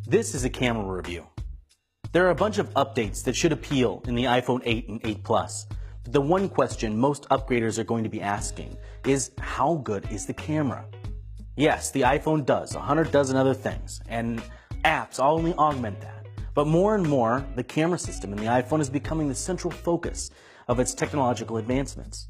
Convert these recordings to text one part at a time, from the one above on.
This is a camera review. There are a bunch of updates that should appeal in the iPhone 8 and 8 Plus. But the one question most upgraders are going to be asking is, how good is the camera? Yes, the iPhone does 100 dozen other things, and apps only augment that. But more and more, the camera system in the iPhone is becoming the central focus of its technological advancements.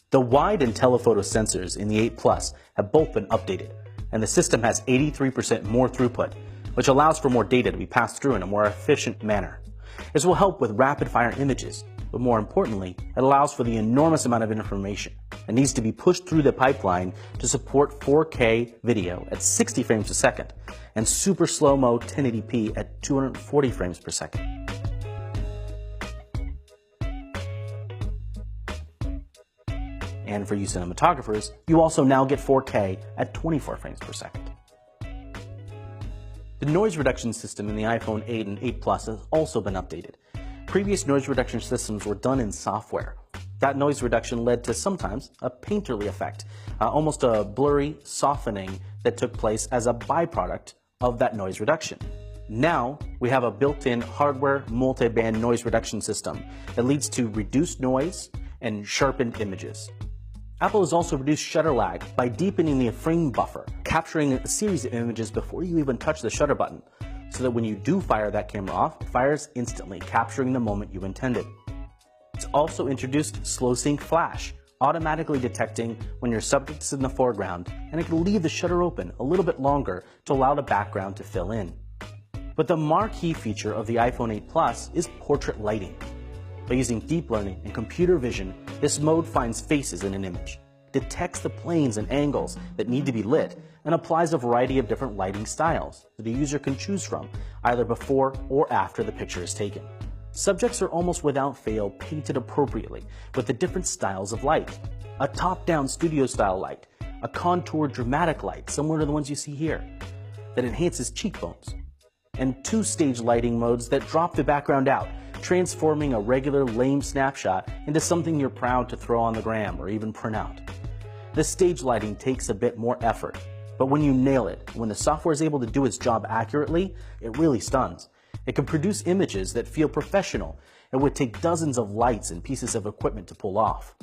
The wide and telephoto sensors in the 8 Plus have both been updated, and the system has 83% more throughput, which allows for more data to be passed through in a more efficient manner. This will help with rapid-fire images, but more importantly, it allows for the enormous amount of information that needs to be pushed through the pipeline to support 4K video at 60 frames a second and super slow-mo 1080p at 240 frames per second. And for you cinematographers, you also now get 4K at 24 frames per second. The noise reduction system in the iPhone 8 and 8 Plus has also been updated. Previous noise reduction systems were done in software. That noise reduction led to sometimes a painterly effect, almost a blurry softening that took place as a byproduct of that noise reduction. Now, we have a built-in hardware multi-band noise reduction system that leads to reduced noise and sharpened images. Apple has also reduced shutter lag by deepening the frame buffer, capturing a series of images before you even touch the shutter button, so that when you do fire that camera off, it fires instantly, capturing the moment you intended. It's also introduced slow sync flash, automatically detecting when your subject is in the foreground, and it can leave the shutter open a little bit longer to allow the background to fill in. But the marquee feature of the iPhone 8 Plus is portrait lighting. By using deep learning and computer vision, this mode finds faces in an image, detects the planes and angles that need to be lit, and applies a variety of different lighting styles that a user can choose from, either before or after the picture is taken. Subjects are almost without fail painted appropriately with the different styles of light. A top-down studio-style light, a contoured dramatic light similar to the ones you see here, that enhances cheekbones, and two-stage lighting modes that drop the background out, transforming a regular lame snapshot into something you're proud to throw on the gram or even print out. The stage lighting takes a bit more effort, but when you nail it, when the software is able to do its job accurately, it really stuns. It can produce images that feel professional and would take dozens of lights and pieces of equipment to pull off.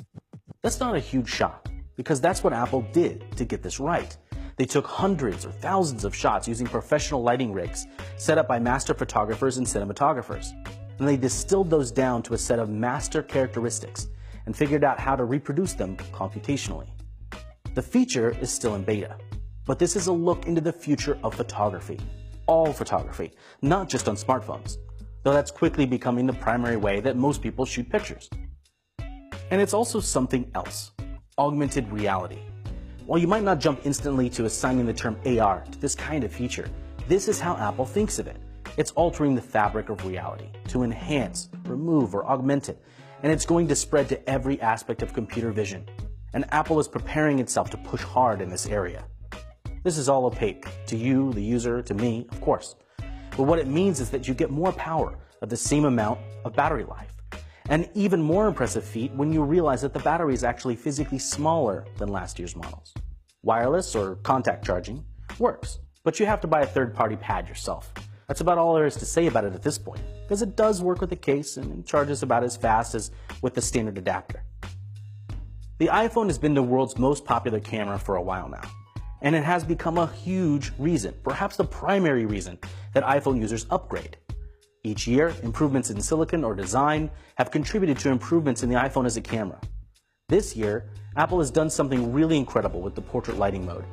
That's not a huge shock, because that's what Apple did to get this right. They took hundreds or thousands of shots using professional lighting rigs set up by master photographers and cinematographers. And they distilled those down to a set of master characteristics and figured out how to reproduce them computationally. The feature is still in beta, but this is a look into the future of photography. All photography, not just on smartphones, though that's quickly becoming the primary way that most people shoot pictures. And it's also something else, augmented reality. While you might not jump instantly to assigning the term AR to this kind of feature, this is how Apple thinks of it. It's altering the fabric of reality to enhance, remove, or augment it, and it's going to spread to every aspect of computer vision. And Apple is preparing itself to push hard in this area. This is all opaque to you, the user, to me, of course. But what it means is that you get more power of the same amount of battery life. An even more impressive feat when you realize that the battery is actually physically smaller than last year's models. Wireless or contact charging works, but you have to buy a third-party pad yourself. That's about all there is to say about it at this point, because it does work with the case and charges about as fast as with the standard adapter. The iPhone has been the world's most popular camera for a while now, and it has become a huge reason, perhaps the primary reason, that iPhone users upgrade. Each year, improvements in silicon or design have contributed to improvements in the iPhone as a camera. This year, Apple has done something really incredible with the portrait lighting mode,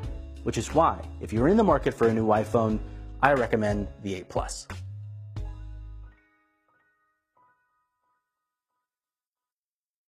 which is why, if you're in the market for a new iPhone, I recommend the 8 Plus.